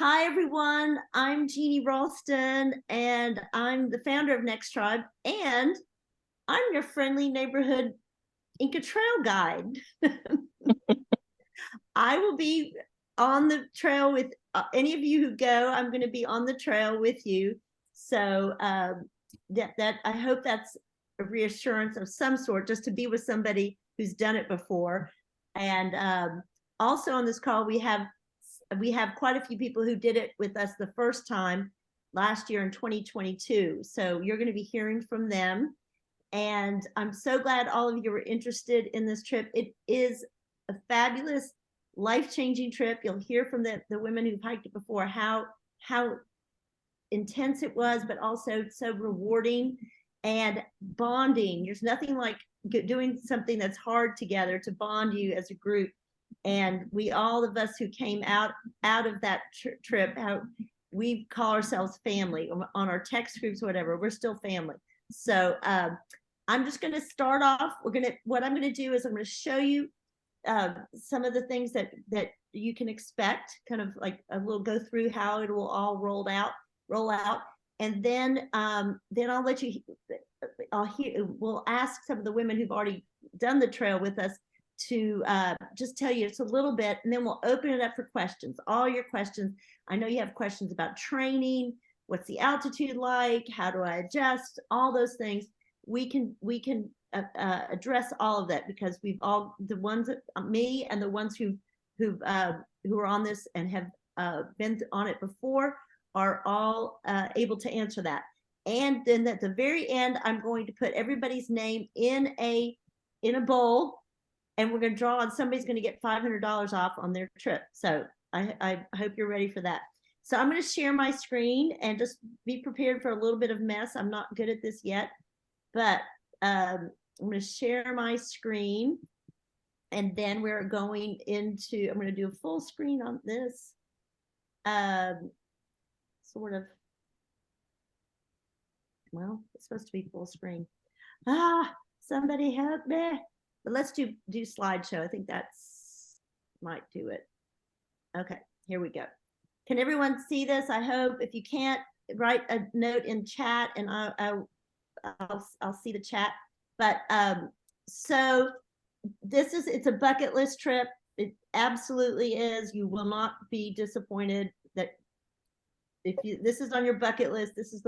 Hi, everyone. I'm Jeannie Ralston, and I'm the founder of Next Tribe, and I'm your friendly neighborhood Inca trail guide. I will be on the trail with any of you who go. I'm going to be on the trail with you. So that I hope that's a reassurance of some sort, just to be with somebody who's done it before. And also on this call, we have quite a few people who did it with us the first time last year in 2022. So you're going to be hearing from them. And I'm so glad all of you were interested in this trip. It is a fabulous, life-changing trip. You'll hear from the women who've hiked it before how intense it was, but also so rewarding and bonding. There's nothing like doing something that's hard together to bond you as a group. And we, all of us who came out of that trip, we call ourselves family on our text groups, whatever. We're still family. So I'm just going to start off. What I'm going to do is I'm going to show you some of the things that you can expect, kind of like a little go through how it will all roll out, and then I'll let you. We'll ask some of the women who've already done the trail with us to just tell you it's a little bit, and then we'll open it up for questions. All your questions. I know you have questions about training. What's the altitude like? How do I adjust? All those things. We can address all of that, because we've all, the ones that me and the ones who are on this and have been on it before are all able to answer that. And then at the very end, I'm going to put everybody's name in a bowl, and we're going to draw, and somebody's going to get $500 off on their trip. So I hope you're ready for that. So I'm going to share my screen, and just be prepared for a little bit of mess. I'm not good at this yet, but I'm going to share my screen, and then we're going into, I'm going to do a full screen on this. Sort of, well, it's supposed to be full screen. Somebody help me. But let's do slideshow. I think that's might do it. Okay, here we go. Can everyone see this? I hope. If you can't, write a note in chat, and I'll see the chat. But so it's a bucket list trip. It absolutely is. You will not be disappointed that if this is on your bucket list. This is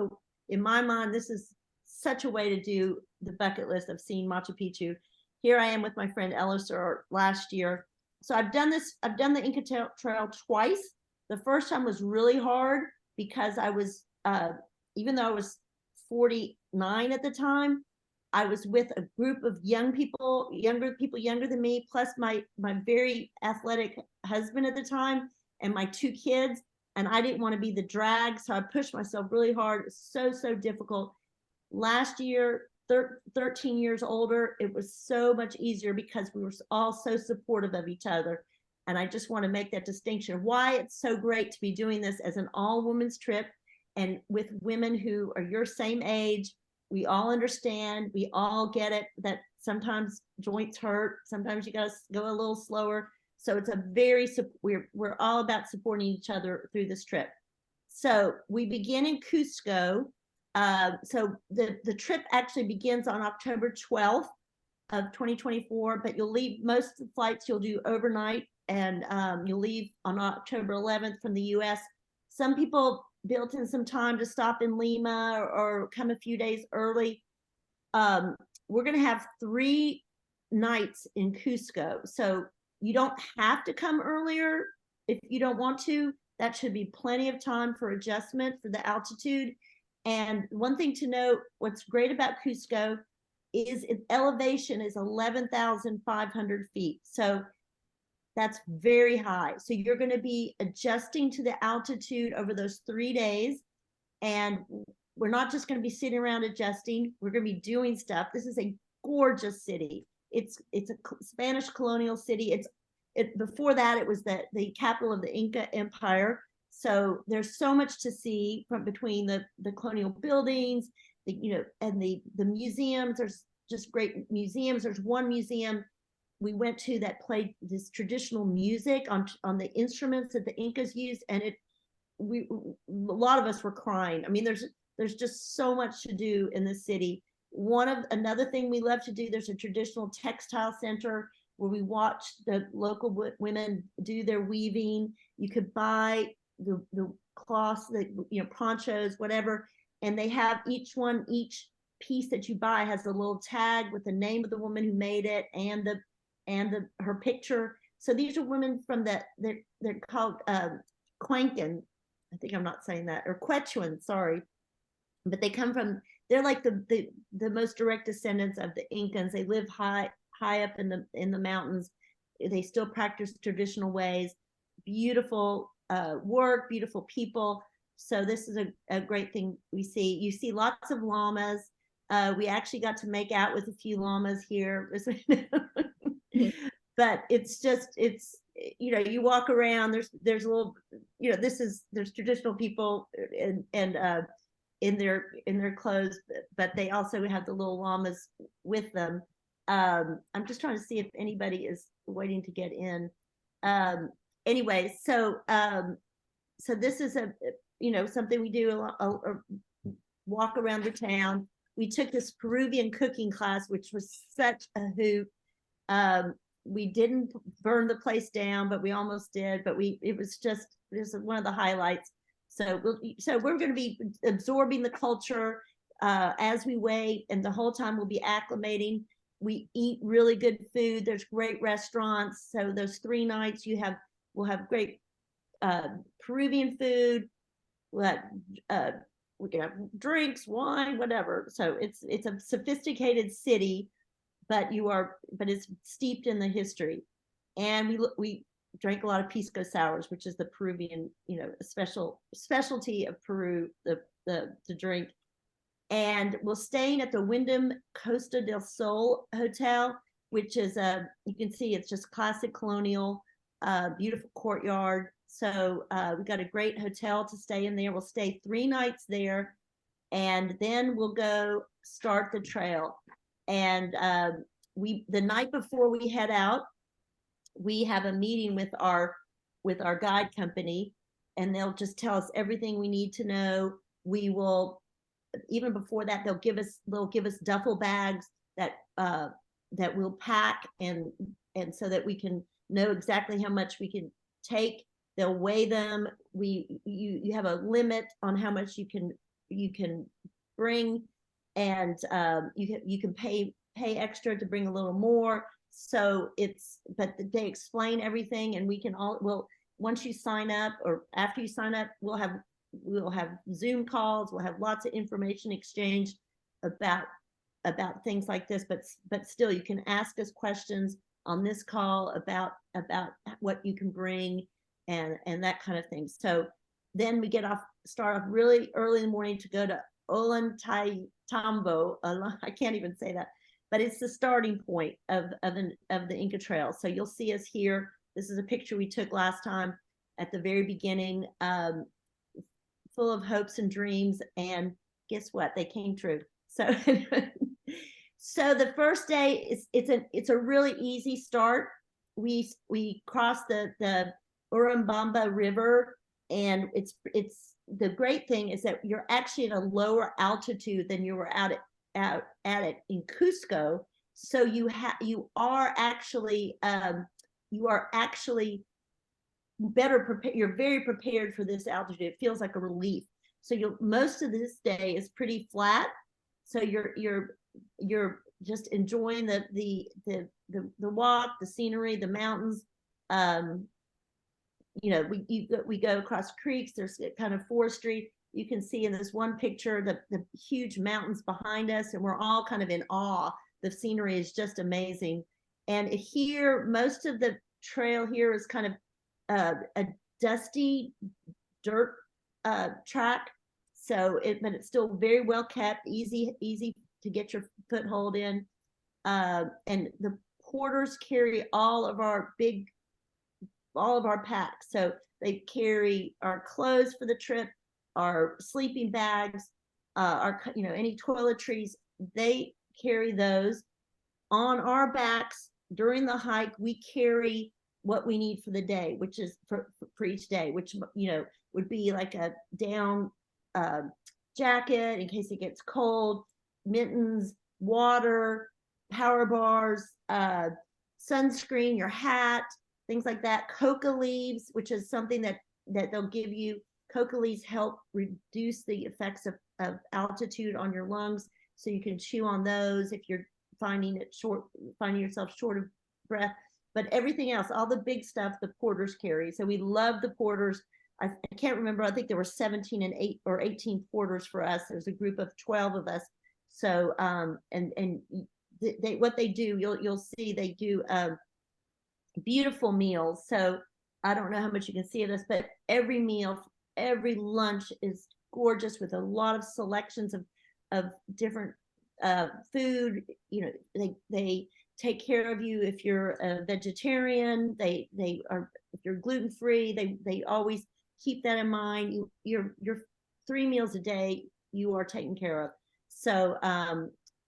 in my mind, this is such a way to do the bucket list of seeing Machu Picchu. Here I am with my friend Elisor last year. So I've done the Inca Trail twice. The first time was really hard because I was, even though I was 49 at the time, I was with a group of younger people younger than me, plus my very athletic husband at the time, and my 2 kids. And I didn't want to be the drag, so I pushed myself really hard. It was so difficult. Last year, 13 years older, it was so much easier because we were all so supportive of each other. And I just want to make that distinction, why it's so great to be doing this as an all-women's trip, and with women who are your same age. We all understand, we all get it, that sometimes joints hurt, sometimes you got to go a little slower. So it's we're all about supporting each other through this trip. So we begin in Cusco. So the trip actually begins on October 12th of 2024, but you'll leave, most of the flights you'll do overnight, and you'll leave on October 11th from the US. Some people built in some time to stop in Lima or come a few days early. We're going to have 3 nights in Cusco. So you don't have to come earlier if you don't want to. That should be plenty of time for adjustment for the altitude. And one thing to note, what's great about Cusco is its elevation is 11,500 feet. So that's very high. So you're going to be adjusting to the altitude over those 3 days. And we're not just going to be sitting around adjusting. We're going to be doing stuff. This is a gorgeous city. It's a Spanish colonial city. Before that, it was the capital of the Inca Empire. So there's so much to see from between the colonial buildings, and the museums. There's just great museums. There's one museum we went to that played this traditional music on the instruments that the Incas used, and a lot of us were crying. I mean, there's just so much to do in the city. Another thing we love to do, there's a traditional textile center where we watch the local women do their weaving. You could buy the cloths, ponchos, whatever, and they have each piece that you buy has a little tag with the name of the woman who made it and her picture. So these are women from they're called Quencan. I think I'm not saying that, or Quechuan, sorry, but they're like the most direct descendants of the Incans. They live high up in the mountains. They still practice traditional ways. Beautiful work, beautiful people. So this is a great thing we see. You see lots of llamas. We actually got to make out with a few llamas here. But it's you walk around, there's a little, there's traditional people and in their clothes, but they also have the little llamas with them. I'm just trying to see if anybody is waiting to get in. Anyway, so this is something we do a walk around the town. We took this Peruvian cooking class, which was such a hoot. We didn't burn the place down, but we almost did. But it was one of the highlights. So we're going to be absorbing the culture as we wait, and the whole time we'll be acclimating. We eat really good food. There's great restaurants. So those 3 nights we'll have great Peruvian food. We can have drinks, wine, whatever. So it's a sophisticated city, but it's steeped in the history. And we drank a lot of pisco sours, which is the Peruvian, specialty of Peru, the drink. And we're staying at the Wyndham Costa del Sol Hotel, which is you can see it's just classic colonial, beautiful courtyard. So we got a great hotel to stay in there. We'll stay 3 nights there, and then we'll go start the trail. And the night before we head out, we have a meeting with our guide company, and they'll just tell us everything we need to know. We will, even before that, they'll give us duffel bags that we'll pack, and so that we can know exactly how much we can take. They'll weigh them. You have a limit on how much you can bring, and you can pay extra to bring a little more. So but they explain everything, and once you sign up, or after you sign up, we'll have Zoom calls. We'll have lots of information exchange about things like this, but still you can ask us questions on this call about what you can bring and that kind of thing. So then we start off really early in the morning to go to Ollantaytambo. I can't even say that, but it's the starting point of the Inca Trail. So you'll see us here. This is a picture we took last time at the very beginning, full of hopes and dreams, and guess what? They came true. So so the first day it's a really easy start. We cross the Urubamba River, and it's the great thing is that you're actually at a lower altitude than you were at it in Cusco. So you are actually better prepared. You're very prepared for this altitude. It feels like a relief. So most of this day is pretty flat. So you're just enjoying the walk, the scenery, the mountains. We go across creeks. There's kind of forestry. You can see in this one picture the huge mountains behind us, and we're all kind of in awe. The scenery is just amazing. And here, most of the trail here is kind of a dusty dirt track. But it's still very well kept, easy to get your foothold in. And the porters carry all of our packs. So they carry our clothes for the trip, our sleeping bags, any toiletries. They carry those on our backs. During the hike, we carry what we need for the day, which is for each day, which would be like a down jacket in case it gets cold, mittens, water, power bars, sunscreen, your hat, things like that. Coca leaves, which is something that they'll give you. Coca leaves help reduce the effects of altitude on your lungs, so you can chew on those if you're finding yourself short of breath. But everything else, all the big stuff, the porters carry. So we love the porters. I can't remember. I think there were 17 and 8 or 18 porters for us. There's a group of 12 of us. So and they what they do, you'll see they do beautiful meals. So I don't know how much you can see of this, but every meal, every lunch is gorgeous with a lot of selections of different food. You know, they take care of you if you're a vegetarian. They are, if you're gluten free. They always keep that in mind. You're 3 meals a day, you are taken care of. So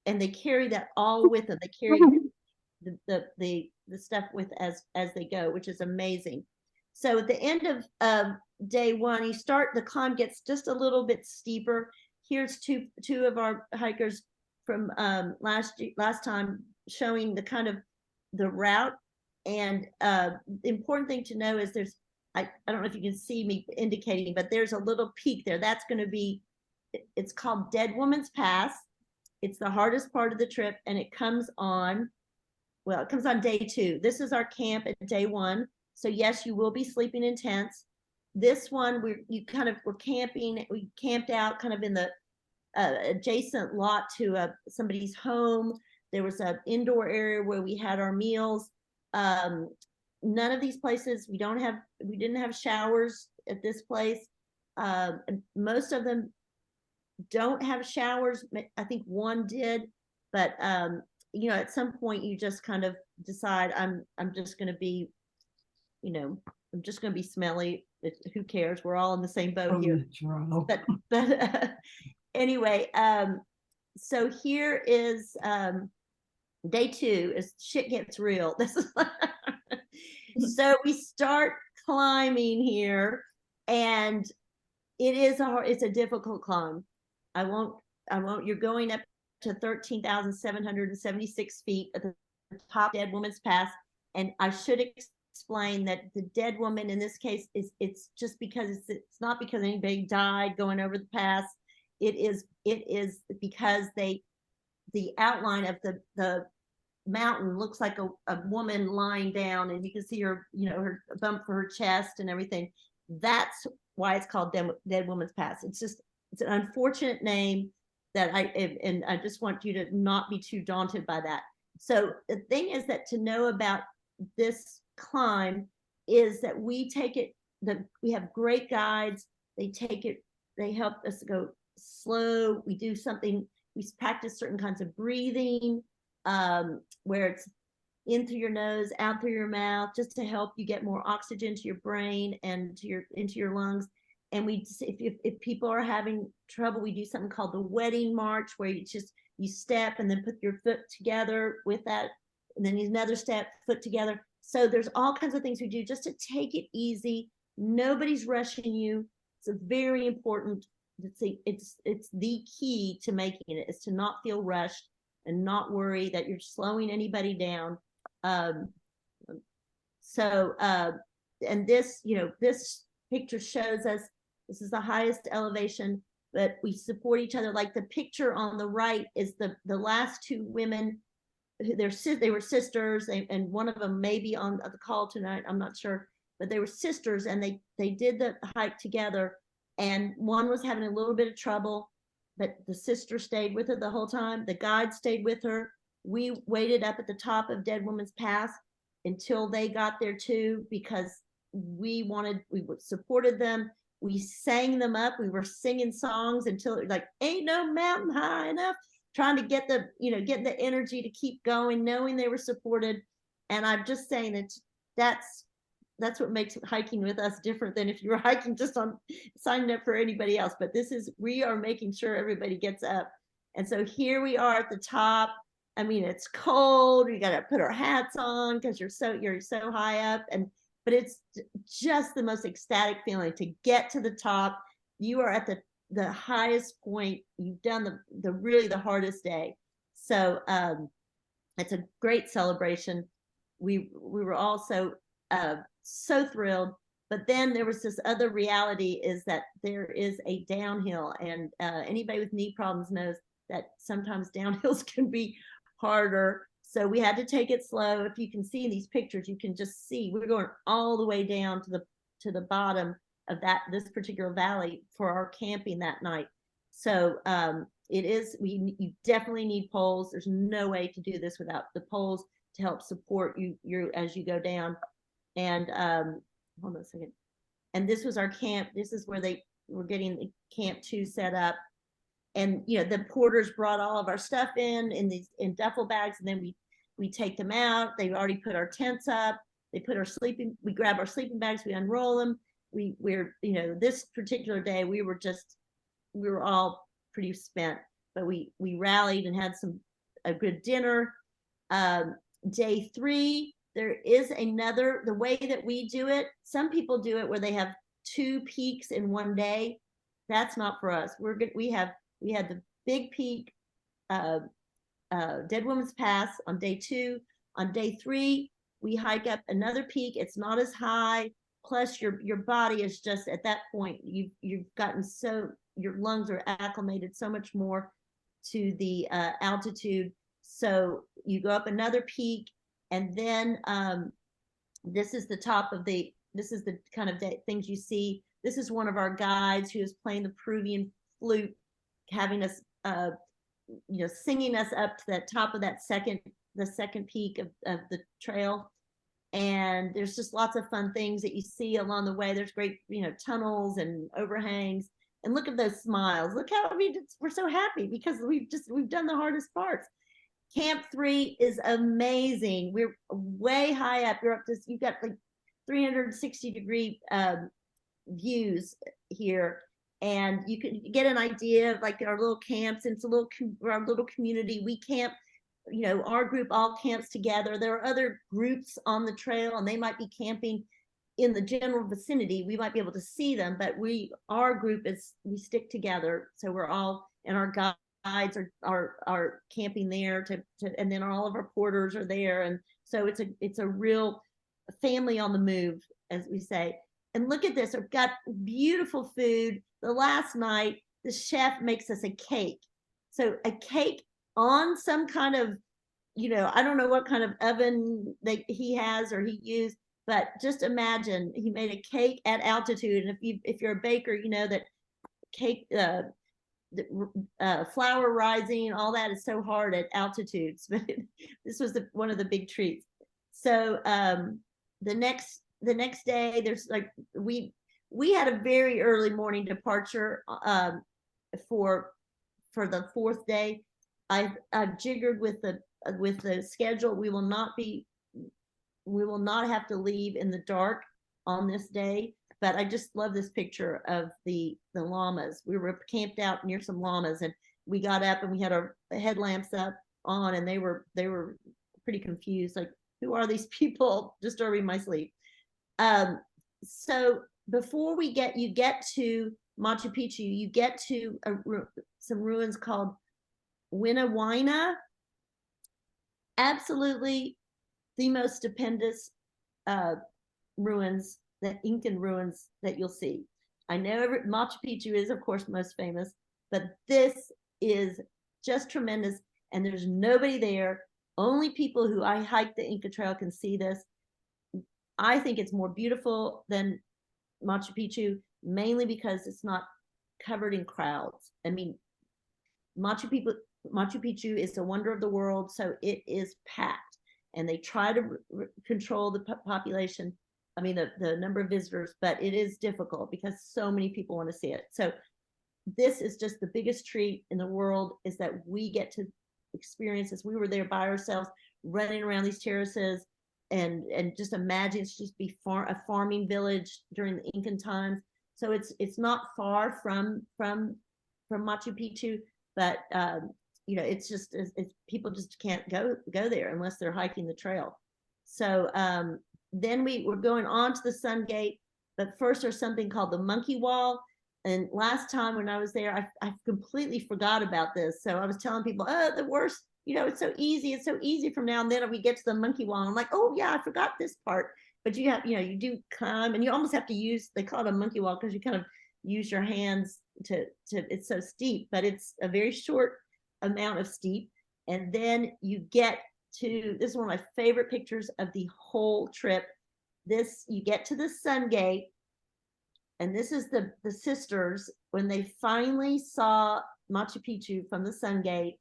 and they carry that all with them. They carry the stuff with as they go, which is amazing. So at the end of day one, the climb gets just a little bit steeper. Here's two of our hikers from last time showing the kind of the route. And the important thing to know is I don't know if you can see me indicating, but there's a little peak there. That's going to be, it's called Dead Woman's Pass. It's the hardest part of the trip, and it comes on day 2. This is our camp at day 1. So yes, you will be sleeping in tents. This one, we're camping. We camped out kind of in the adjacent lot to somebody's home. There was an indoor area where we had our meals. None of these places, we didn't have showers at this place. Most of them don't have showers. I think one did, but you know, at some point you just kind of decide, I'm just going to be, you know, I'm just going to be smelly. Who cares? We're all in the same boat here. But anyway, so here is day 2 is shit gets real. This is so we start climbing here, and it's a difficult climb. You're going up to 13,776 feet at the top Dead Woman's Pass. And I should explain that the dead woman in this case it's just because it's not because anybody died going over the pass. It is because the outline of the mountain looks like a woman lying down, and you can see her, you know, her bump for her chest and everything. That's why it's called Dead Woman's Pass. It's an unfortunate name that I just want you to not be too daunted by that. So the thing is that to know about this climb is that we have great guides. They help us go slow. We practice certain kinds of breathing, where it's in through your nose, out through your mouth, just to help you get more oxygen to your brain and into your lungs. And if people are having trouble, we do something called the wedding march, where you step and then put your foot together with that, and then another step, foot together. So there's all kinds of things we do just to take it easy. Nobody's rushing you. It's very important. It's the key to making it, is to not feel rushed and not worry that you're slowing anybody down. And this, you know, this picture shows us, this is the highest elevation, but we support each other. Like the picture on the right is the last 2 women. They were sisters, and one of them may be on the call tonight, I'm not sure, but they were sisters, and they did the hike together, and one was having a little bit of trouble, but the sister stayed with her the whole time. The guide stayed with her. We waited up at the top of Dead Woman's Pass until they got there too, because we supported them. We sang them up. We were singing songs until it was like, ain't no mountain high enough, trying to get the energy to keep going, knowing they were supported. And I'm just saying that's what makes hiking with us different than if you were hiking just on signing up for anybody else. But we are making sure everybody gets up. And so here we are at the top. I mean, it's cold. We got to put our hats on because you're so high up. And but it's just the most ecstatic feeling to get to the top. You are at the highest point. You've done the really the hardest day. So it's a great celebration. We were all so thrilled. But then there was this other reality, is that there is a downhill, and anybody with knee problems knows that sometimes downhills can be harder. So we had to take it slow. If you can see in these pictures, you can just see we're going all the way down to the bottom of this particular valley for our camping that night. So you definitely need poles. There's no way to do this without the poles to help support you as you go down. And hold on a second. And this was our camp. This is where they were getting the Camp 2 set up. And the porters brought all of our stuff in duffel bags, and then we take them out. They've already put our tents up. They put we grab our sleeping bags, we unroll them. We're this particular day we were all pretty spent, but we rallied and had a good dinner. Day 3, there is the way that we do it. Some people do it where they have 2 peaks in one day. That's not for us. We had the big peak, Dead Woman's Pass on day 2. On day 3, we hike up another peak. It's not as high. Plus, your body is just at that point. You've gotten your lungs are acclimated so much more to the altitude. So you go up another peak, and then this is the kind of things you see. This is one of our guides who is playing the Peruvian flute, having us, singing us up to that top of the second peak of the trail. And there's just lots of fun things that you see along the way. There's great, tunnels and overhangs. And look at those smiles. Look how, we're so happy because we've done the hardest parts. Camp 3 is amazing. We're way high up. You've got like 360-degree views here, and you can get an idea of like our little camps. And it's our little community. We camp, our group all camps together. There are other groups on the trail, and they might be camping in the general vicinity. We might be able to see them, but our group we stick together. So we're all, and our guides are camping there and then all of our porters are there. And so it's a real family on the move, as we say. And look at this, I've got beautiful food. The last night, the chef makes us a cake. So a cake on some kind of, I don't know what kind of oven that he has or he used, but just imagine he made a cake at altitude. And if you're a baker, you know that cake, flour rising, all that is so hard at altitudes. But this was one of the big treats. So the next day, there's like we had a very early morning departure for the 4th day. I've jiggered with the schedule. We will not have to leave in the dark on this day. But I just love this picture of the llamas. We were camped out near some llamas, and we got up and we had our headlamps on, and they were pretty confused, like, who are these people disturbing my sleep? So before you get to Machu Picchu, you get to some ruins called Winawana. Absolutely the most stupendous ruins, the Incan ruins that you'll see. I know Machu Picchu is, of course, most famous, but this is just tremendous, and there's nobody there. Only people who hike the Inca Trail can see this. I think it's more beautiful than Machu Picchu, mainly because it's not covered in crowds. I mean, Machu Picchu is the wonder of the world, so it is packed, and they try to control the population. I mean, the number of visitors, but it is difficult because so many people want to see it. So this is just the biggest treat in the world, is that we get to experience this. We were there by ourselves, running around these terraces, and just imagine it's just a farming village during the Incan times. So it's not far from Machu Picchu, but it's people just can't go there unless they're hiking the trail. So then we're going on to the Sun Gate, but first there's something called the Monkey Wall. And last time when I was there, I completely forgot about this. So I was telling people, oh, the worst, it's so easy. It's so easy from now and then. We get to the Monkey Wall. And I'm like, oh yeah, I forgot this part. But you have, you do climb, and you almost have to use, they call it a monkey wall because you kind of use your hands to, it's so steep, but it's a very short amount of steep. And then you get to, this is one of my favorite pictures of the whole trip. You get to the Sun Gate, and this is the sisters when they finally saw Machu Picchu from the Sun Gate,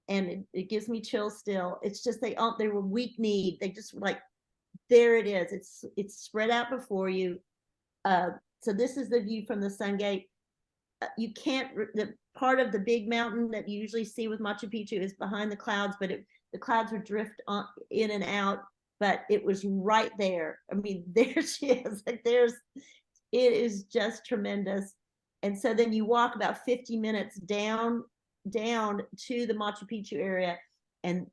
and it gives me chills still. It's just they were weak kneed. They just were like, there it is. It's spread out before you. So this is the view from the Sun Gate. You can't, the part of the big mountain that you usually see with Machu Picchu is behind the clouds, but the clouds would drift in and out, but it was right there. I mean, there she is. Like it is just tremendous. And so then you walk about 50 minutes down to the Machu Picchu area, and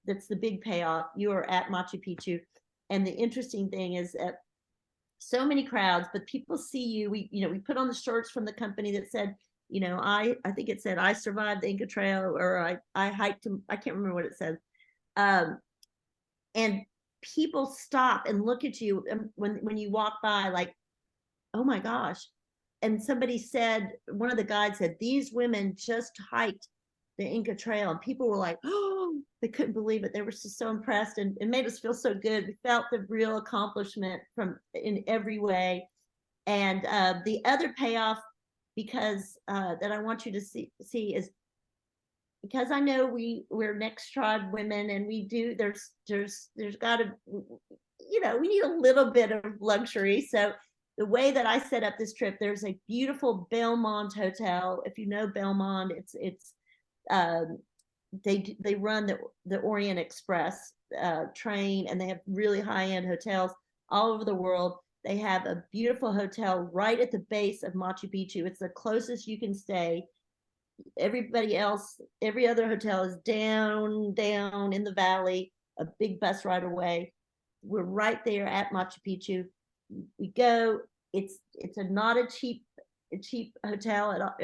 that's the big payoff. You are at Machu Picchu. And the interesting thing is that so many crowds, but people see you. We put on the shirts from the company that said, I think it said, I survived the Inca Trail, or I hiked, I can't remember what it said. And people stop and look at you when you walk by, like, oh my gosh. And somebody said, one of the guides said, these women just hiked the Inca Trail, and people were like, oh, they couldn't believe it. They were just so impressed, and it made us feel so good. We felt the real accomplishment in every way. And the other payoff, because that I want you to see is, because I know we're next tribe women, and we do, there's got to, we need a little bit of luxury. So the way that I set up this trip, there's a beautiful Belmond hotel. If you know Belmond, it's they run the Orient Express train, and they have really high-end hotels all over the world. They have a beautiful hotel right at the base of Machu Picchu. It's the closest you can stay. Everybody else, every other hotel is down in the valley, a big bus ride away. We're right there at Machu Picchu. We go. It's not a cheap hotel,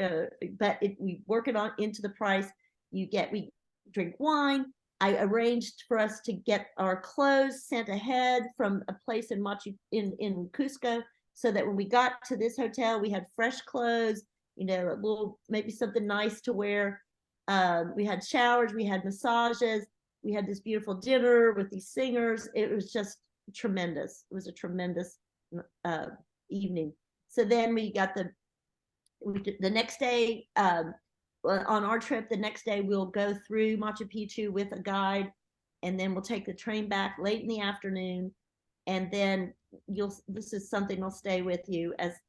but we work it on into the price. We drink wine. I arranged for us to get our clothes sent ahead from a place in in Cusco, so that when we got to this hotel, we had fresh clothes, a little, maybe something nice to wear. We had showers, we had massages, we had this beautiful dinner with these singers. It was just tremendous. It was a tremendous evening. So then we got the next day, on our trip, the next day we'll go through Machu Picchu with a guide, and then we'll take the train back late in the afternoon. And then this is something that'll stay with you as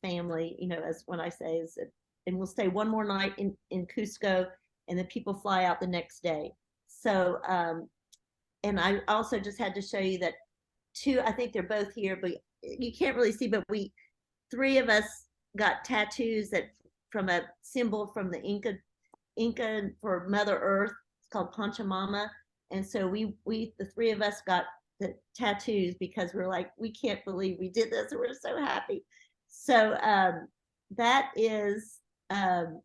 family, as when I say is, and we'll stay one more night in Cusco, and then people fly out the next day. So, and I also just had to show you that I think they're both here, but you can't really see, but three of us got tattoos from a symbol from the Inca for Mother Earth. It's called Pachamama. And so the three of us got the tattoos because we're like, we can't believe we did this, and we're so happy. So that is kind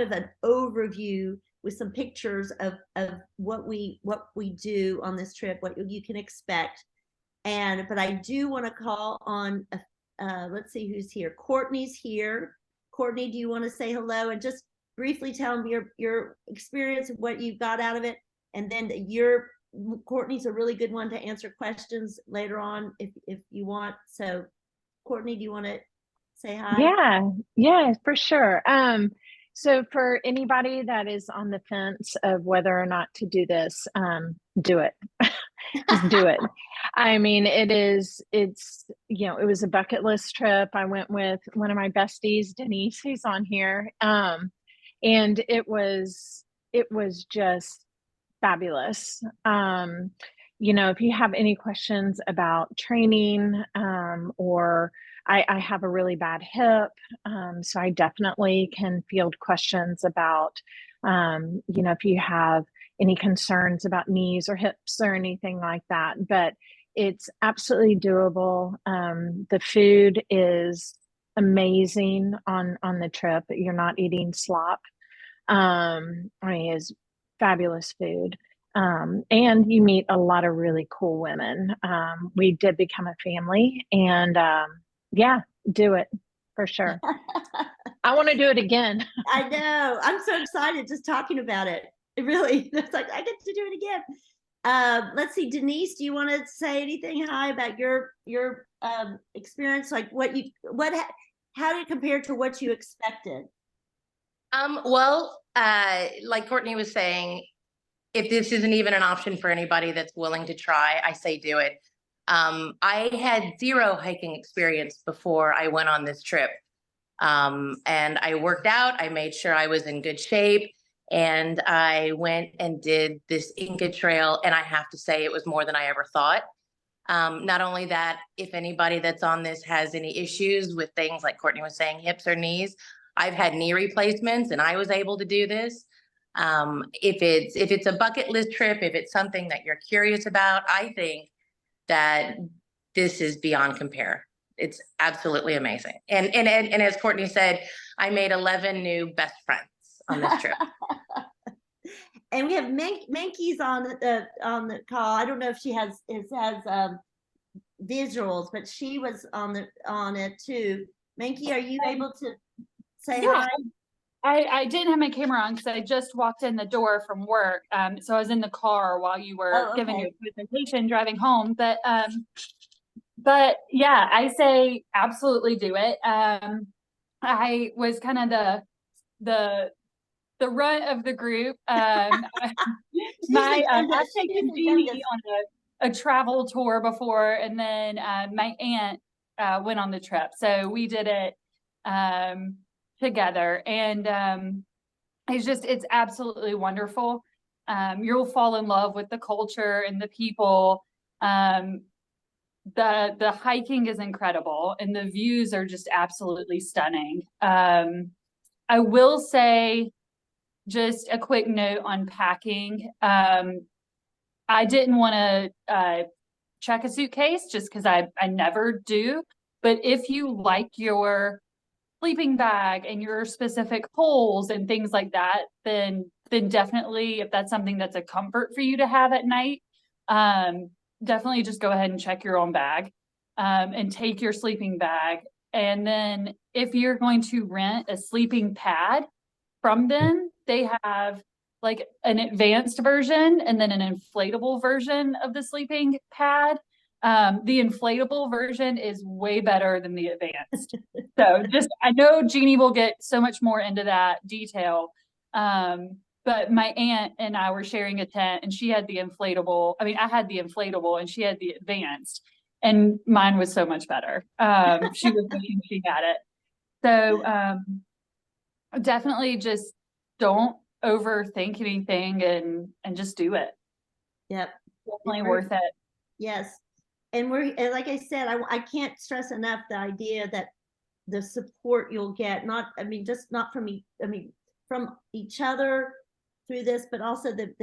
of an overview with some pictures of what we do on this trip, what you can expect. But I do want to call on, let's see who's here. Courtney's here. Courtney, do you want to say hello and just briefly tell them your experience of what you got out of it? And then Courtney's a really good one to answer questions later on if you want. So Courtney, do you want to say hi? Yeah, for sure. So for anybody that is on the fence of whether or not to do this, do it. Just do it. I mean, it was a bucket list trip. I went with one of my besties, Denise, who's on here. And it was just fabulous. If you have any questions about training, or I have a really bad hip, so I definitely can field questions about, if you have any concerns about knees or hips or anything like that. But it's absolutely doable. The food is amazing on the trip. You're not eating slop. I mean, it's fabulous food. And you meet a lot of really cool women. We did become a family, and yeah, do it for sure. I want to do it again. I know. I'm so excited just talking about it. It really, it's like I get to do it again. Let's see, Denise, do you want to say anything high about your experience? Like how did it compare to what you expected? Well, like Courtney was saying, if this isn't even an option for anybody that's willing to try, I say do it. I had zero hiking experience before I went on this trip. And I worked out, I made sure I was in good shape, and I went and did this Inca trail. And I have to say, it was more than I ever thought. Not only that, if anybody that's on this has any issues with things like Courtney was saying, hips or knees, I've had knee replacements and I was able to do this. If it's a bucket list trip, if it's something that you're curious about, I think that this is beyond compare. It's absolutely amazing. And as Courtney said, I made 11 new best friends on this trip. And we have Menke's on the call. I don't know if she has visuals, but she was on it too. Menke, are you able to say hi? I didn't have my camera on because I just walked in the door from work. So I was in the car while you were giving your presentation driving home. But yeah, I say absolutely do it. I was kind of the runt of the group. I've taken Jeannie on a travel tour before, and then my aunt went on the trip. So we did it together, and it's absolutely wonderful. You'll fall in love with the culture and the people. The hiking is incredible, and the views are just absolutely stunning. I will say, just a quick note on packing. I didn't want to check a suitcase just because I never do. But if you like your sleeping bag and your specific poles and things like that, then definitely, if that's something that's a comfort for you to have at night, definitely just go ahead and check your own bag, and take your sleeping bag. And then if you're going to rent a sleeping pad from them, they have like an advanced version and then an inflatable version of the sleeping pad. The inflatable version is way better than the advanced. So I know Jeannie will get so much more into that detail. But my aunt and I were sharing a tent, and she had the inflatable. I mean, I had the inflatable and she had the advanced, and mine was so much better. She was wishing she had it. So definitely just don't overthink anything and just do it. Yep. Definitely worth it. Yes. And like I said, I can't stress enough the idea that the support you'll get, just not from from each other through this, but also the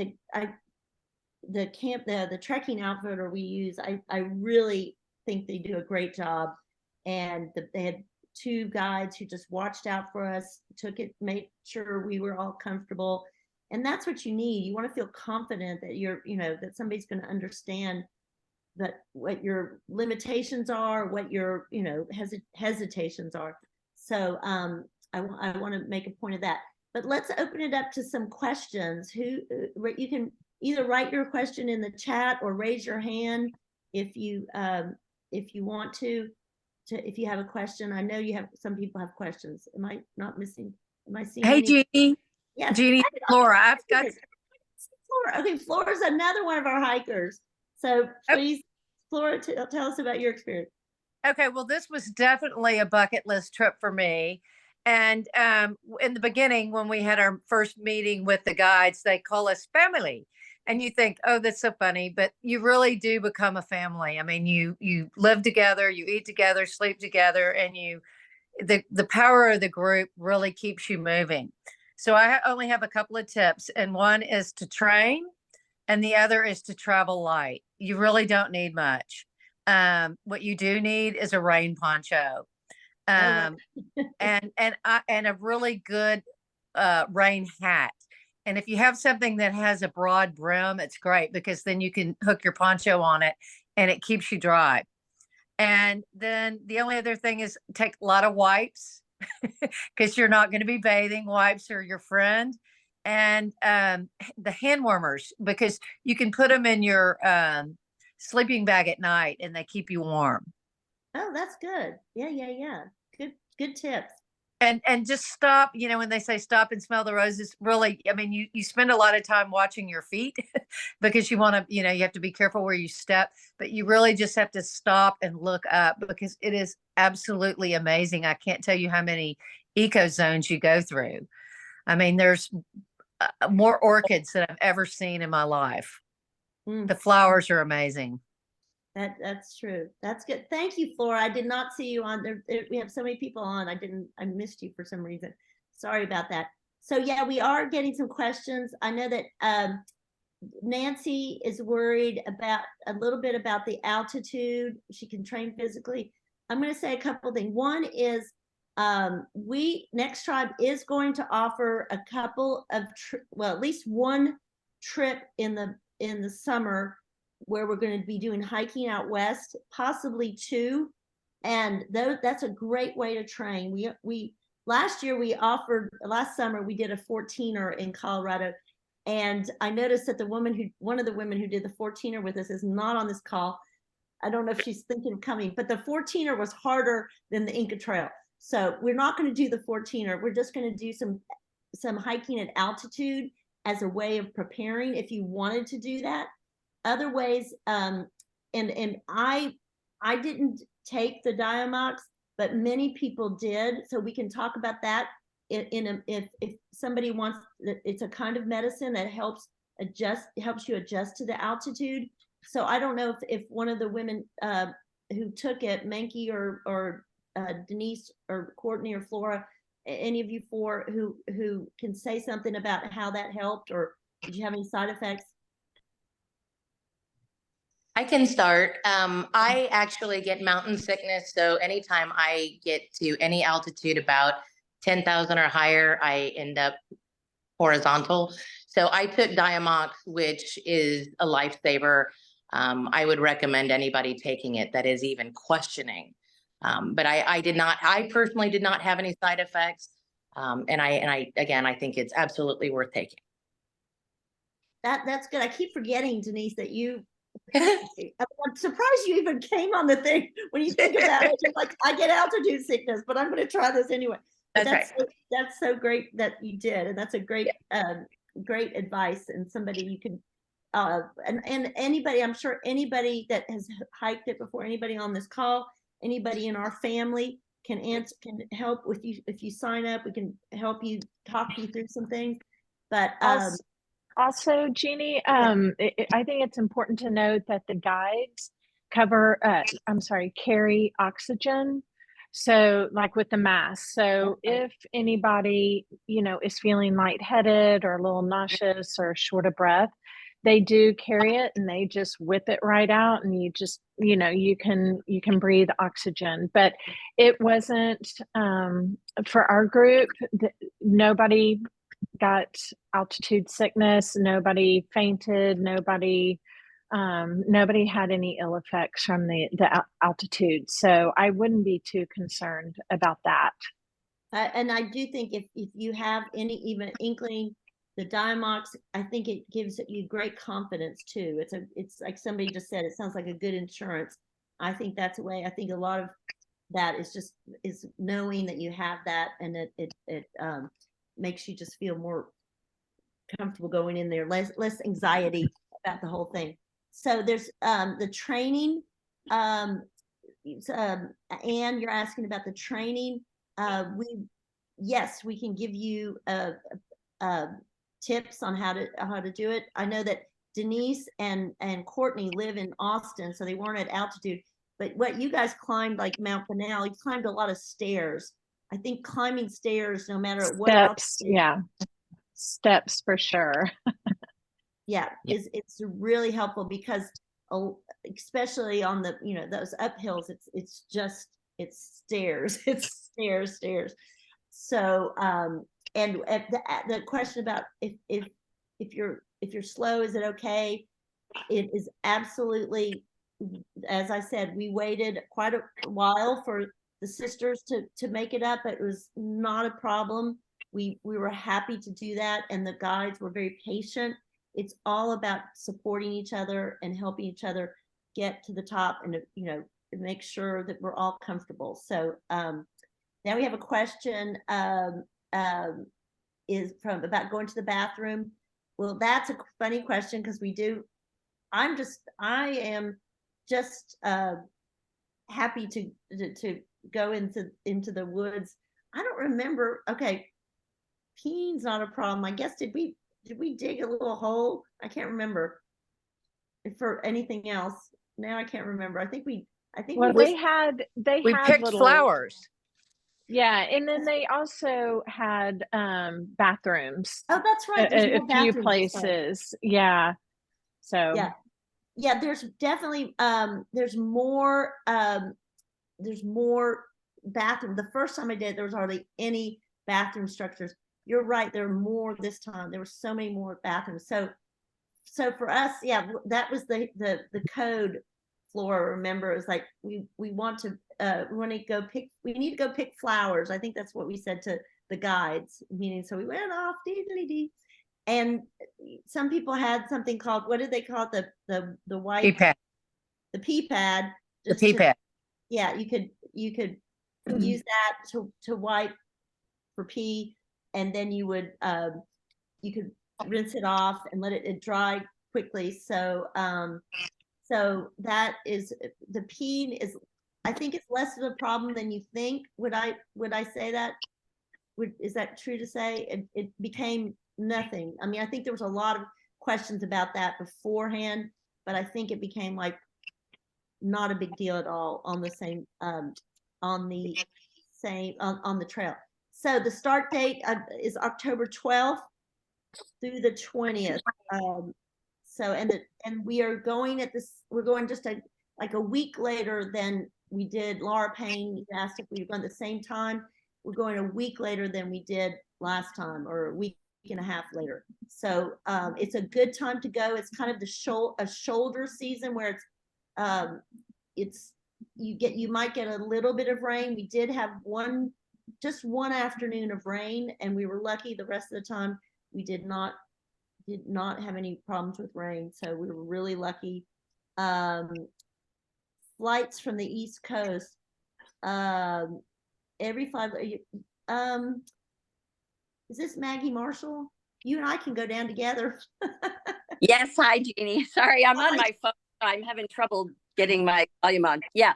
trekking outfitter we use. I really think they do a great job, and they had 2 guides who just watched out for us, made sure we were all comfortable. And that's what you need. You want to feel confident that that somebody's going to understand that what your limitations are, what your, hesitations are. So I want to make a point of that. But let's open it up to some questions. You can either write your question in the chat or raise your hand if you want to if you have a question. I know some people have questions. Am I not missing? Am I seeing? Hey, Jeannie. Yes. Jeannie, Flora. I've got Flora. Okay, Flora's another one of our hikers. So please, Flora, tell us about your experience. Okay, well, this was definitely a bucket list trip for me. And in the beginning, when we had our first meeting with the guides, they call us family. And you think, oh, that's so funny, but you really do become a family. I mean, you live together, you eat together, sleep together, and the power of the group really keeps you moving. So I only have a couple of tips, and one is to train, and the other is to travel light. You really don't need much. What you do need is a rain poncho, right. and a really good rain hat. And if you have something that has a broad brim, it's great because then you can hook your poncho on it, and it keeps you dry. And then the only other thing is take a lot of wipes because you're not going to be bathing. Wipes are your friend. And the hand warmers, because you can put them in your sleeping bag at night and they keep you warm. Oh, that's good. Yeah. Good tips. And just stop, when they say stop and smell the roses, really, I mean, you spend a lot of time watching your feet because you want to, you have to be careful where you step, but you really just have to stop and look up because it is absolutely amazing. I can't tell you how many eco zones you go through. I mean, there's more orchids than I've ever seen in my life. Mm. The flowers are amazing. That's true. That's good. Thank you, Flora. I did not see you on there. We have so many people on. I missed you for some reason. Sorry about that. So yeah, we are getting some questions. I know that Nancy is worried about a little bit about the altitude. She can train physically. I'm going to say a couple things. One is Next Tribe is going to offer a couple of at least one trip in the summer where we're going to be doing hiking out west, possibly two. And that's a great way to train. Last summer we did a 14er in Colorado. And I noticed that one of the women who did the 14er with us is not on this call. I don't know if she's thinking of coming, but the 14er was harder than the Inca Trail. So we're not going to do the 14er. We're just going to do some hiking at altitude as a way of preparing if you wanted to do that. Other ways, and I didn't take the Diamox, but many people did. So we can talk about that if somebody wants. It's a kind of medicine that helps you adjust to the altitude. So I don't know if one of the women who took it, Menke or Denise or Courtney or Flora, any of you four who can say something about how that helped, or did you have any side effects? I can start. I actually get mountain sickness. So anytime I get to any altitude about 10,000 or higher, I end up horizontal. So I took Diamox, which is a lifesaver. I would recommend anybody taking it that is even questioning. But I personally did not have any side effects. And I think it's absolutely worth taking. That's good. I keep forgetting, Denise, that I'm surprised you even came on the thing. When you think about it, you're like, I get altitude sickness, but I'm going to try this anyway. That's right. That's so great that you did, and that's a great advice, and somebody you can and anybody, I'm sure anybody that has hiked it before, anybody on this call, anybody in our family can help with you. If you sign up, we can help you, talk you through some things. But also, Jeannie, I think it's important to note that the guides carry oxygen. So like with the mask. So if anybody, is feeling lightheaded or a little nauseous or short of breath, they do carry it and they just whip it right out, and you just, you can breathe oxygen. But it wasn't for our group, nobody got altitude sickness, nobody fainted, nobody had any ill effects from the altitude. So I wouldn't be too concerned about that. And I do think if you have any even inkling, the Diamox, I think it gives you great confidence too. It's like somebody just said, it sounds like a good insurance. I think that's a way. I think a lot of that is knowing that you have that, and it makes you just feel more comfortable going in there, less anxiety about the whole thing. So there's the training. Anne, you're asking about the training. We can give you tips on how to do it. I know that Denise and Courtney live in Austin, so they weren't at altitude. But what you guys climbed, like Mount Pinal, you climbed a lot of stairs. I think climbing stairs, no matter what steps, altitude, yeah, steps for sure. Yeah, it's really helpful because especially on the, you know, those uphills, it's stairs, it's stairs. So and the question about if you're slow, is it okay? It is absolutely, as I said, we waited quite a while for the sisters to make it up. It was not a problem. We were happy to do that, and the guides were very patient. It's all about supporting each other and helping each other get to the top, and you know, make sure that we're all comfortable. So now we have a question is from about going to the bathroom. Well, that's a funny question because we do. I am just happy to go into the woods. I don't remember. Okay, peeing's not a problem. I guess did we dig a little hole? I can't remember for anything else. Now I can't remember. I think Well, we they We had picked little flowers. Yeah, and then they also had bathrooms. Oh, that's right. There's A more few bathrooms. places. Yeah. So Yeah, there's definitely there's more bathroom. The first time I did, there was hardly any bathroom structures. You're right, there are more this time. There were so many more bathrooms. So for us, yeah, that was the code. Flora, remember, it was like we want to we need to go pick flowers. I think that's what we said to the guides, meaning, so we went off dee. And some people had something called, what did they call it, the white Pee pad. the pee pad. The pee pad. Yeah, you could use that to wipe for pee, and then you would you could rinse it off and let it dry quickly. So so that is, the peeing is, I think it's less of a problem than you think. Would I say that? Is that true to say? It became nothing. I mean, I think there was a lot of questions about that beforehand, but I think it became like not a big deal at all on the same on the trail. So the start date is October 12th through the 20th. So and we are going we're going just like a week later than we did. Laura Payne asked if we were going at the same time. We're going a week later than we did last time, or a week and a half later. So it's a good time to go. It's kind of a shoulder season where you might get a little bit of rain. We did have just one afternoon of rain, and we were lucky. The rest of the time we did not have any problems with rain, so we were really lucky. Flights from the East Coast, every 5 is this Maggie Marshall? You and I can go down together. Yes, hi Jeannie. Sorry, I'm on my phone. I'm having trouble getting my volume on. Yeah.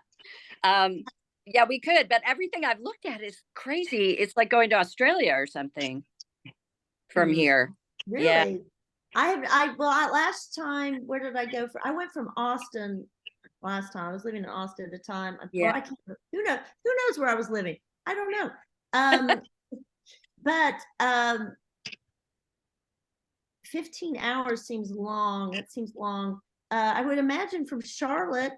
Yeah, we could, but everything I've looked at is crazy. It's like going to Australia or something from here. Really? Yeah. Last time, where did I go I went from Austin last time. I was living in Austin at the time. Yeah. Who knows where I was living? I don't know. But 15 hours seems long. It seems long. I would imagine from Charlotte,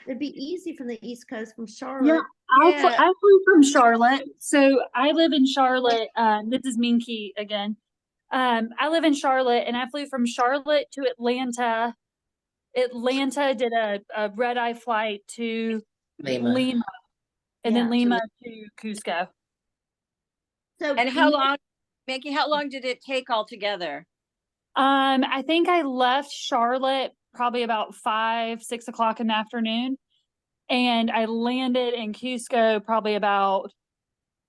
it'd be easy from the East Coast from Charlotte. Yeah, I flew from Charlotte. So I live in Charlotte. This is Minky again. I live in Charlotte, and I flew from Charlotte to Atlanta. Atlanta did a red-eye flight to Lima, and then Lima to Cusco. So And how long, Mickey, how long did it take altogether? I think I left Charlotte probably about 5, 6 o'clock in the afternoon, and I landed in Cusco probably about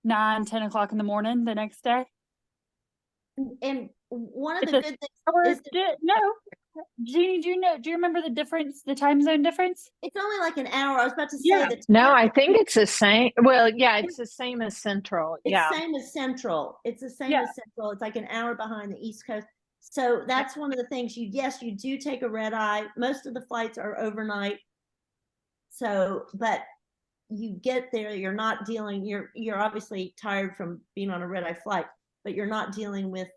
9, 10 o'clock in the morning the next day. And one of the good things is no, Jeannie, do you remember the time zone difference? it's only like an hour. I was about to say that. No, I think it's the same. Well, yeah, it's the same as Central. It's Yeah. same as Central. It's the same as Central. It's like an hour behind the East Coast. So that's one of the things you do take a red eye. Most of the flights are overnight. So, but you get there, you're not dealing, you're obviously tired from being on a red eye flight. but you're not dealing with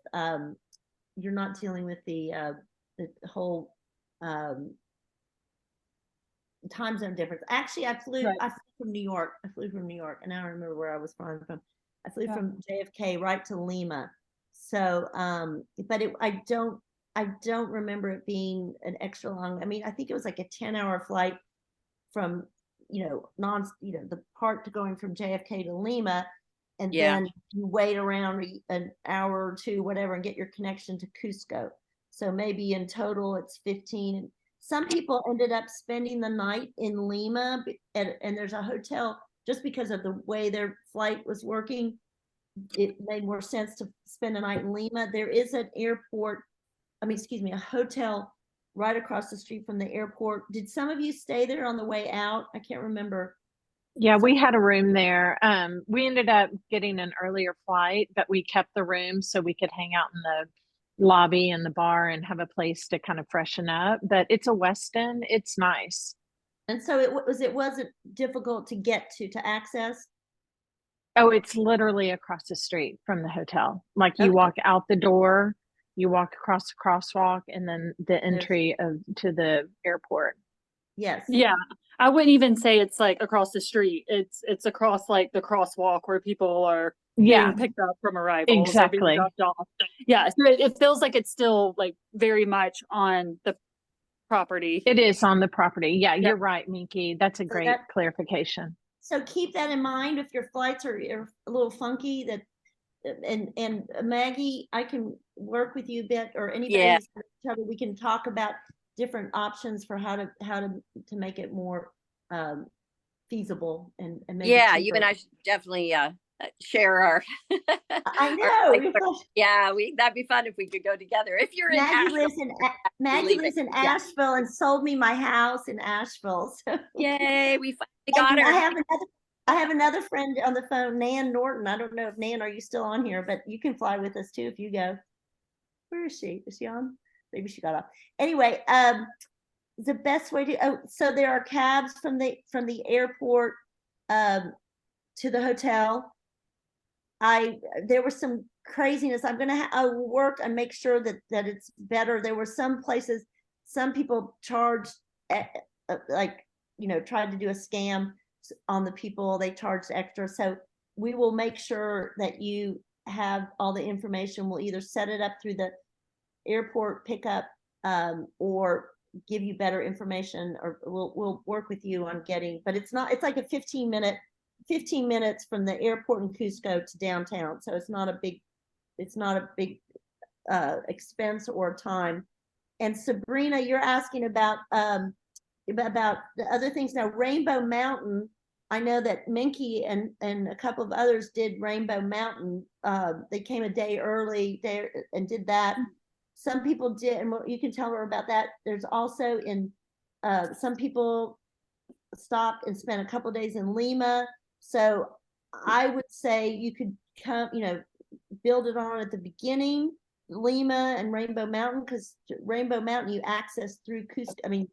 the whole time zone difference. Actually, I flew from New York. I flew from New York, and now I remember where I was flying from. I flew from JFK right to Lima. So, but I don't remember it being an extra long. I mean, I think it was like a 10-hour flight from, the part to going from JFK to Lima, and then you wait around an hour or two, whatever, and get your connection to Cusco. So maybe in total it's 15. Some people ended up spending the night in Lima, and there's a hotel, just because of the way their flight was working. It made more sense to spend a night in Lima. There is an a hotel right across the street from the airport. Did some of you stay there on the way out? I can't remember. Yeah, we had a room there. We ended up getting an earlier flight, but we kept the room so we could hang out in the lobby and the bar and have a place to kind of freshen up. But it's a Westin. It's nice. And so it wasn't difficult to get to access. Oh, it's literally across the street from the hotel. Like you walk out the door, you walk across the crosswalk, and then the entry to the airport. Yes. Yeah. I wouldn't even say it's like across the street. It's across like the crosswalk where people are being picked up from arrivals. Exactly. Or being dropped off. Yeah. So it feels like it's still like very much on the property. It is on the property. Yeah, you're right, Minky. That's a great clarification. So keep that in mind if your flights are a little funky. And Maggie, I can work with you a bit, or anybody who's trouble. We can talk about different options for how to make it more feasible and maybe cheaper. You and I should definitely share our I know. that'd be fun if we could go together. If you're Maggie lives in Asheville and sold me my house in Asheville. So. Yay, we finally got her. I have another friend on the phone, Nan Norton. I don't know if Nan, are you still on here? But you can fly with us too if you go. Where is she? Is she on? Maybe she got off. Anyway, the best way to so there are cabs from the airport to the hotel. There was some craziness. I'm gonna I'll work and make sure that it's better. There were some places, some people charged tried to do a scam on the people. They charged extra. So we will make sure that you have all the information. We'll either set it up through the airport pickup or give you better information, or we'll work with you on getting, but it's like a 15 minutes from the airport in Cusco to downtown. So it's not a big expense or time. And Sabrina, you're asking about the other things. Now, Rainbow Mountain, I know that Minky and a couple of others did Rainbow Mountain. They came a day early there and did that. Some people did, and you can tell her about that. There's also some people stopped and spent a couple of days in Lima. So I would say you could come, build it on at the beginning, Lima and Rainbow Mountain, because Rainbow Mountain you access through Cusco. I mean,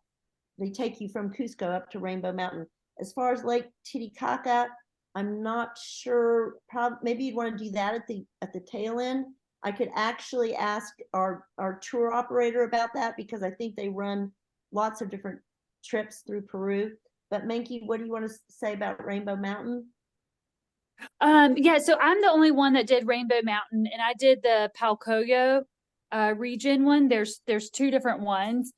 they take you from Cusco up to Rainbow Mountain. As far as Lake Titicaca, I'm not sure. Maybe you'd want to do that at the tail end. I could actually ask our tour operator about that, because I think they run lots of different trips through Peru. But Menke, what do you want to say about Rainbow Mountain? So I'm the only one that did Rainbow Mountain, and I did the Palcoyo region one. There's two different ones.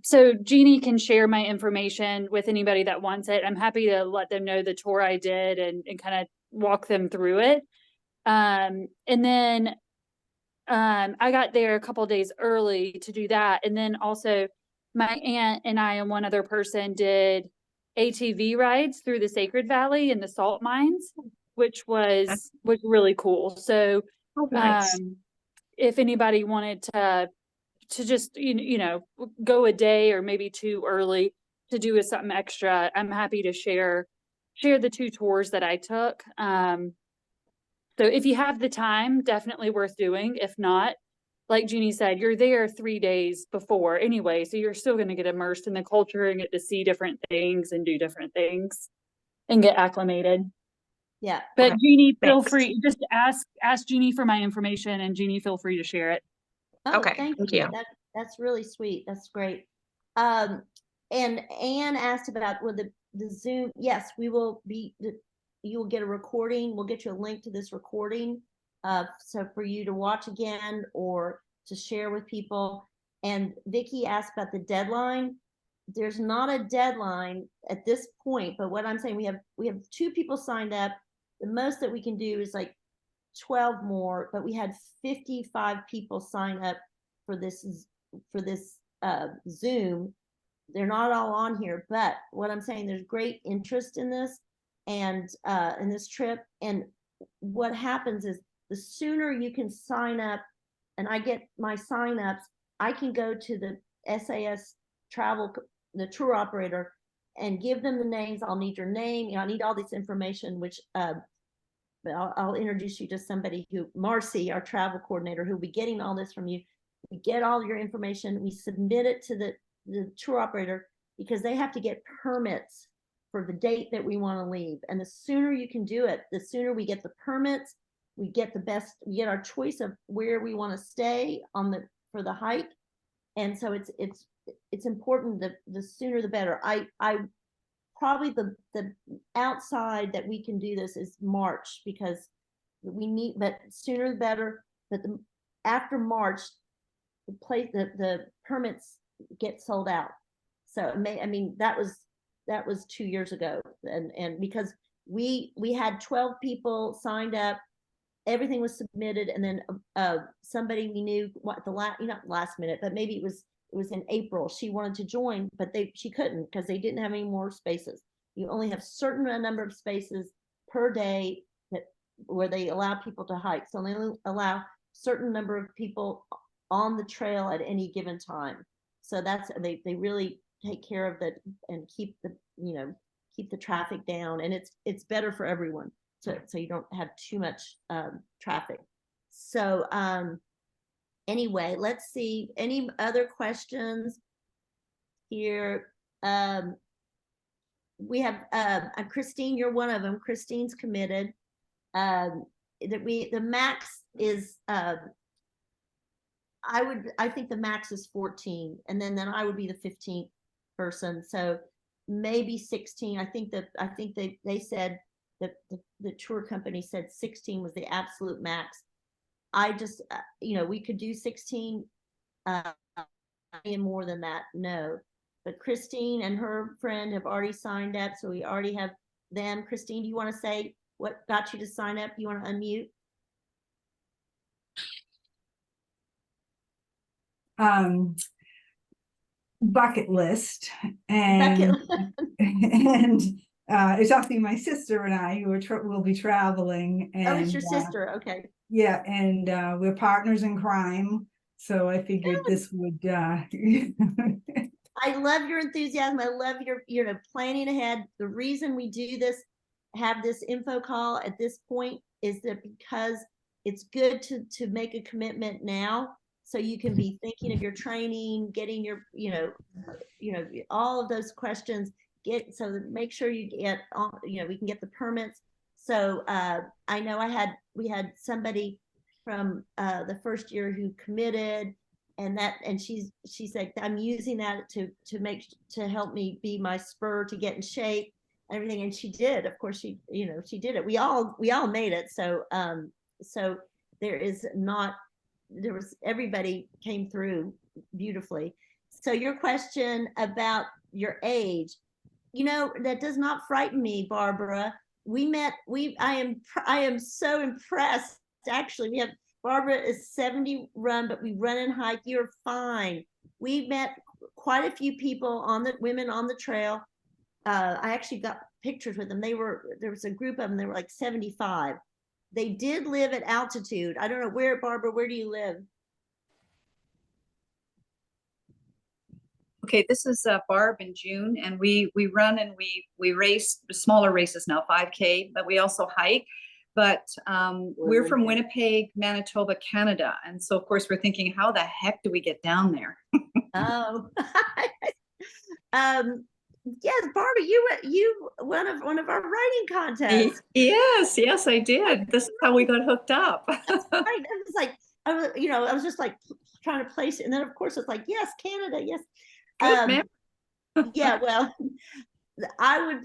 So Jeannie can share my information with anybody that wants it. I'm happy to let them know the tour I did and kind of walk them through it. And then I got there a couple days early to do that. And then also my aunt and I and one other person did ATV rides through the Sacred Valley and the salt mines, which was really cool. So nice. If anybody wanted to just, go a day or maybe two early to do something extra, I'm happy to share the two tours that I took. So if you have the time, definitely worth doing. If not, like Jeannie said, you're there 3 days before anyway, so you're still going to get immersed in the culture and get to see different things and do different things and get acclimated. Yeah. But Okay, Jeannie, feel thanks. free, just ask Jeannie for my information, and Jeannie, feel free to share it. Oh, Okay, thank thank you. you. That's really sweet. That's great. And Anne asked about with the Zoom. Yes, we will be. You will get a recording. We'll get you a link to this recording, so for you to watch again or to share with people. And Vicky asked about the deadline. There's not a deadline at this point, but what I'm saying, we have 2 people signed up. The most that we can do is like 12 more, but we had 55 people sign up for this Zoom. They're not all on here, but what I'm saying, there's great interest in this and in this trip. And what happens is the sooner you can sign up, and I get my signups, I can go to the SAS travel, the tour operator, and give them the names. I'll need your name, you know, I need all this information, which but I'll introduce you to somebody who, Marcy, our travel coordinator, who'll be getting all this from you. We get all your information, we submit it to the tour operator, because they have to get permits for the date that we want to leave. And the sooner you can do it, the sooner we get the permits, we get we get our choice of where we want to stay for the hike. And so it's important that the sooner the better. I probably the outside that we can do this is March, because we need, but sooner the better. But after March, the permits get sold out. So I mean, that was 2 years ago, and because we had 12 people signed up, everything was submitted, and then somebody we knew what not last minute, but maybe it was in April, she wanted to join, but she couldn't because they didn't have any more spaces. You only have certain number of spaces per day where they allow people to hike. So they only allow certain number of people on the trail at any given time. So they really take care of that and keep the traffic down, and it's better for everyone. So you don't have too much traffic. So anyway, let's see, any other questions here? We have Christine, you're one of them. Christine's committed. The max is I think the max is 14, and then I would be the 15th person, so maybe 16. I think they said that the tour company said 16 was the absolute max. I just, we could do 16, and more than that, no. But Christine and her friend have already signed up, so we already have them. Christine, do you want to say what got you to sign up? You want to unmute? Bucket list, and and it's actually my sister and I who will be traveling. And oh, it's your sister. Okay. Yeah, and we're partners in crime, so I figured this would I love your enthusiasm. I love your planning ahead. The reason we do this, have this info call at this point, is that because it's good to make a commitment now, so you can be thinking of your training, getting your all of those questions, so make sure you get all, we can get the permits. So I know we had somebody from the first year who committed, and she said, I'm using that to help me be my spur to get in shape and everything. And she did, of course, she did it. We all made it. So so everybody came through beautifully. So your question about your age, that does not frighten me, Barbara. I am so impressed. Actually, Barbara is 70 run, but we run and hike. You're fine. We met quite a few people women on the trail. I actually got pictures with them. There was a group of them. They were like 75. They did live at altitude. I don't know where, Barbara, where do you live? Okay, this is Barb and June, and we run and we race smaller races now, 5K, but we also hike. But we're from Winnipeg, Manitoba, Canada, and so of course we're thinking, how the heck do we get down there? Oh, Yes, Barbara, you won one of our writing contests. Yes, I did. This is how we got hooked up. Right. It was like, I was just like trying to place it. And then of course it's like, yes, Canada, yes. Good man. Yeah, well, I would,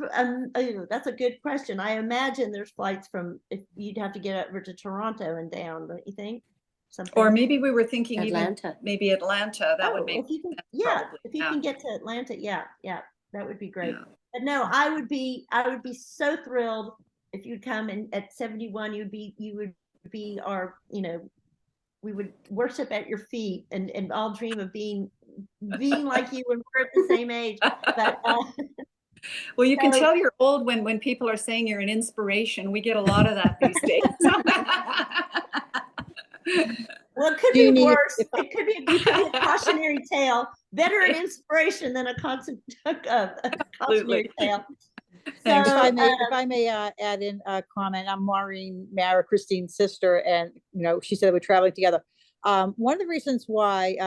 that's a good question. I imagine there's flights if you'd have to get over to Toronto and down, don't you think? Something. Or maybe we were thinking Atlanta. even maybe Atlanta. That would make if you can, probably, if you can get to Atlanta, yeah, that would be great. Yeah. But no, I would be so thrilled if you'd come, and at 71, you would be our, we would worship at your feet and all dream of being like you when we're at the same age. But well, you can tell you're old when people are saying you're an inspiration. We get a lot of that these days. well, it could be worse. It could be a cautionary tale. Better an inspiration than a cautionary tale. So, if I may add in a comment, I'm Maureen Mara, Christine's sister, and she said we're traveling together. One of the reasons why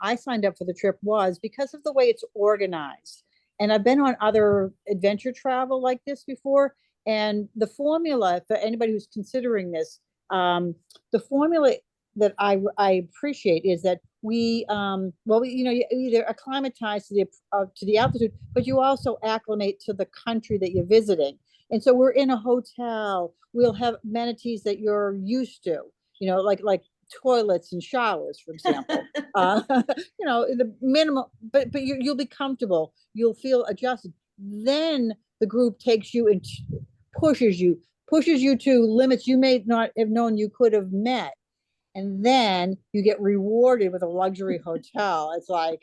I signed up for the trip was because of the way it's organized. And I've been on other adventure travel like this before, and the formula for anybody who's considering this, the formula that I appreciate is that we you either acclimatize to the altitude, but you also acclimate to the country that you're visiting. And so we're in a hotel, we'll have amenities that you're used to, like toilets and showers, for example. The minimal, but you'll be comfortable, you'll feel adjusted. Then the group takes you and pushes you to limits you may not have known you could have met. And then you get rewarded with a luxury hotel. It's like,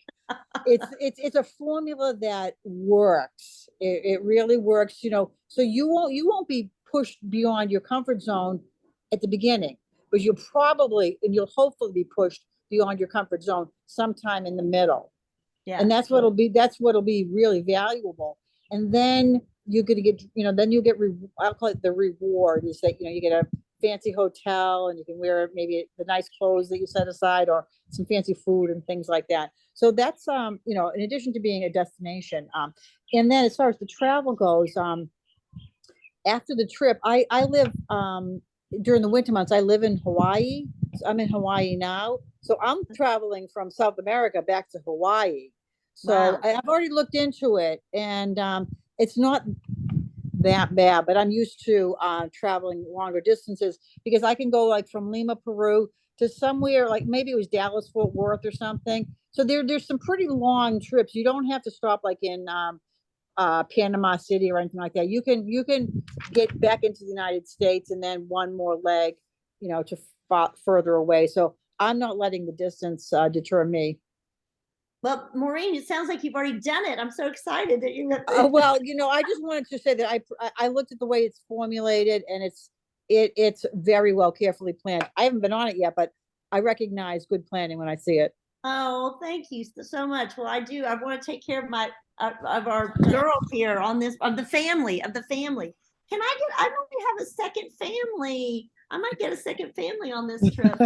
it's a formula that works. It really works, so you won't be pushed beyond your comfort zone at the beginning, but you'll hopefully be pushed beyond your comfort zone sometime in the middle. Yeah. And that's what'll be really valuable. And then you're going to get, then you get, I'll call it the reward, is that, you get a fancy hotel and you can wear maybe the nice clothes that you set aside, or some fancy food and things like that. So that's, in addition to being a destination. And then as far as the travel goes, after the trip, I live, during the winter months, I live in Hawaii. So I'm in Hawaii now. So I'm traveling from South America back to Hawaii. So wow. I've already looked into it, and it's not that bad, but I'm used to traveling longer distances, because I can go like from Lima, Peru to somewhere like maybe it was Dallas, Fort Worth or something. So there's some pretty long trips. You don't have to stop like in Panama City or anything like that. You can get back into the United States and then one more leg, to further away. So I'm not letting the distance deter me. Well, Maureen, it sounds like you've already done it. I'm so excited that you. Well, I just wanted to say that I looked at the way it's formulated, and it's very well carefully planned. I haven't been on it yet, but I recognize good planning when I see it. Oh, thank you so much. Well, I do. I want to take care of our girls here of the family. Can I don't have a second family. I might get a second family on this trip.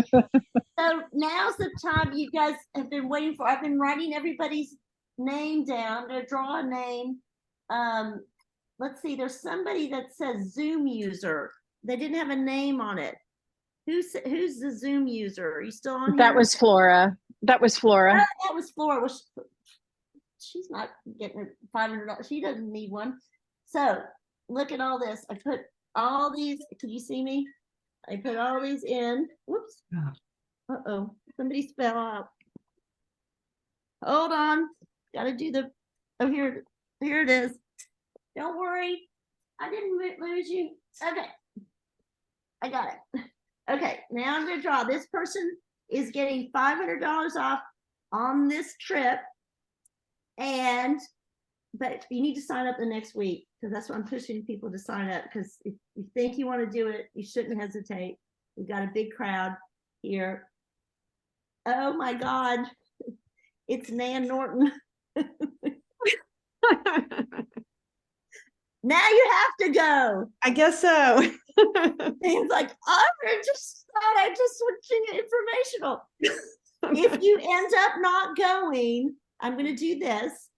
So now's the time you guys have been waiting for. I've been writing everybody's name down to draw a name. Let's see, there's somebody that says Zoom user. They didn't have a name on it. Who's the Zoom user? Are you still on here? That was Flora. Oh, that was Flora. Well, she's not getting $500. She doesn't need one. So look at all this. I put all these. Can you see me? I put all these in. Whoops. Uh-oh. Somebody spell out. Hold on. Gotta do here it is. Don't worry. I didn't lose you. Okay. I got it. Okay, now I'm gonna draw. This person is getting $500 off on this trip. But you need to sign up the next week, because that's what I'm pushing people to sign up, because if you think you want to do it, you shouldn't hesitate. We've got a big crowd here. Oh my God, it's Nan Norton. Now you have to go. I guess so. Seems like I'm just switching informational. If you end up not going, I'm going to do this.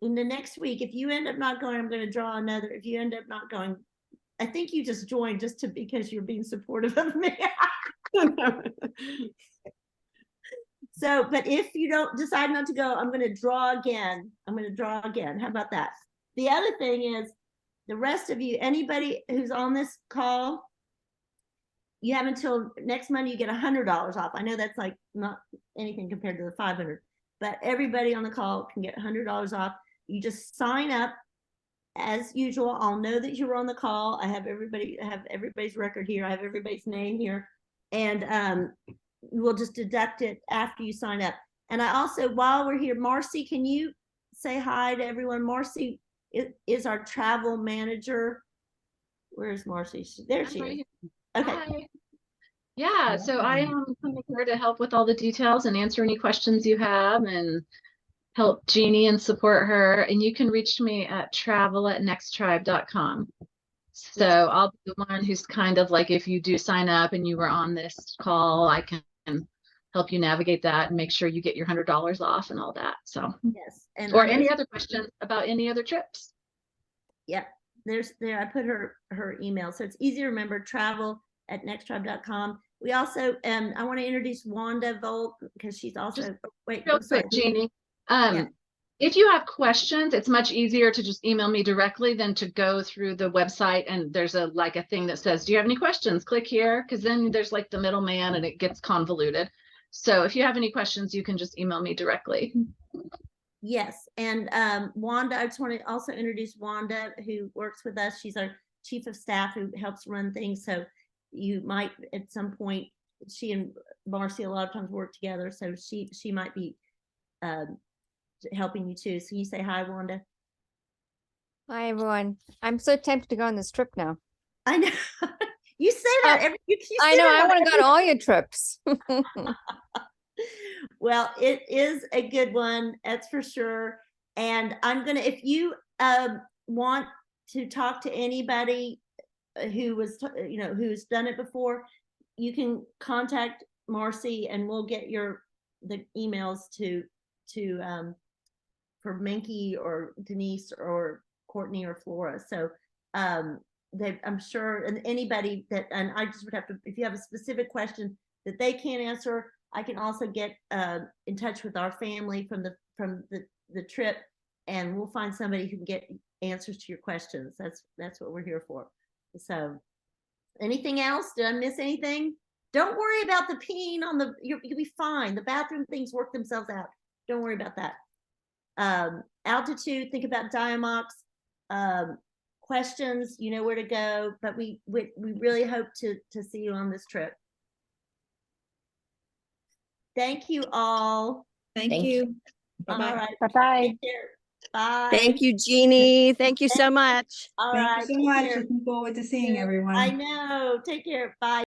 in the next week, if you end up not going, I'm going to draw another. If you end up not going, I think you just joined just because you're being supportive of me. So, but if you don't decide not to go, I'm going to draw again. I'm going to draw again. How about that? The other thing is, the rest of you, anybody who's on this call, you have until next Monday, you get $100 off. I know that's like not anything compared to the 500, but everybody on the call can get $100 off. You just sign up as usual. I'll know that you were on the call. I have everybody's record here. I have everybody's name here, and we'll just deduct it after you sign up. And I also, while we're here, Marcy, can you say hi to everyone? Marcy is our travel manager. Where's Marcy? There she is. Okay. Hi. Yeah, so I am coming here to help with all the details and answer any questions you have and help Jeannie and support her. And you can reach me at travel@nexttribe.com. So I'll be the one who's kind of like, if you do sign up and you were on this call, I can help you navigate that and make sure you get your $100 off and all that. So yes, and or any other questions about any other trips. Yeah, I put her email, so it's easy to remember. travel@nexttribe.com. We also, I want to introduce Wanda Volk because she's also, wait, Real quick, Jeannie. If you have questions, it's much easier to just email me directly than to go through the website and there's a thing that says, do you have any questions? Click here, because then there's like the middleman and it gets convoluted. So if you have any questions, you can just email me directly. Yes, and Wanda, I just want to also introduce Wanda, who works with us. She's our chief of staff who helps run things. So you might at some point, she and Marcy a lot of times work together. So she might be helping you too. So you say hi, Wanda. Hi, everyone. I'm so tempted to go on this trip now. I know. You say that I know. I want to go on all your trips. Well, it is a good one, that's for sure. And I'm gonna, if you want to talk to anybody who was, who's done it before, you can contact Marcy, and we'll get the emails for Minky or Denise or Courtney or Flora. So I'm sure, and anybody and I just would have to, if you have a specific question that they can't answer, I can also get in touch with our family from the trip, and we'll find somebody who can get answers to your questions. That's what we're here for. So anything else? Did I miss anything? Don't worry about the peeing on you'll be fine. The bathroom things work themselves out. Don't worry about that. Altitude, think about Diamox. Questions, you know where to go, but we really hope to see you on this trip. Thank you all. Thank you. Bye-bye. All right. Bye-bye. Take care. Bye. Thank you, Jeannie. Thank you so much. All Thank right. you so Take much. care. Looking forward to seeing everyone. I know. Take care. Bye.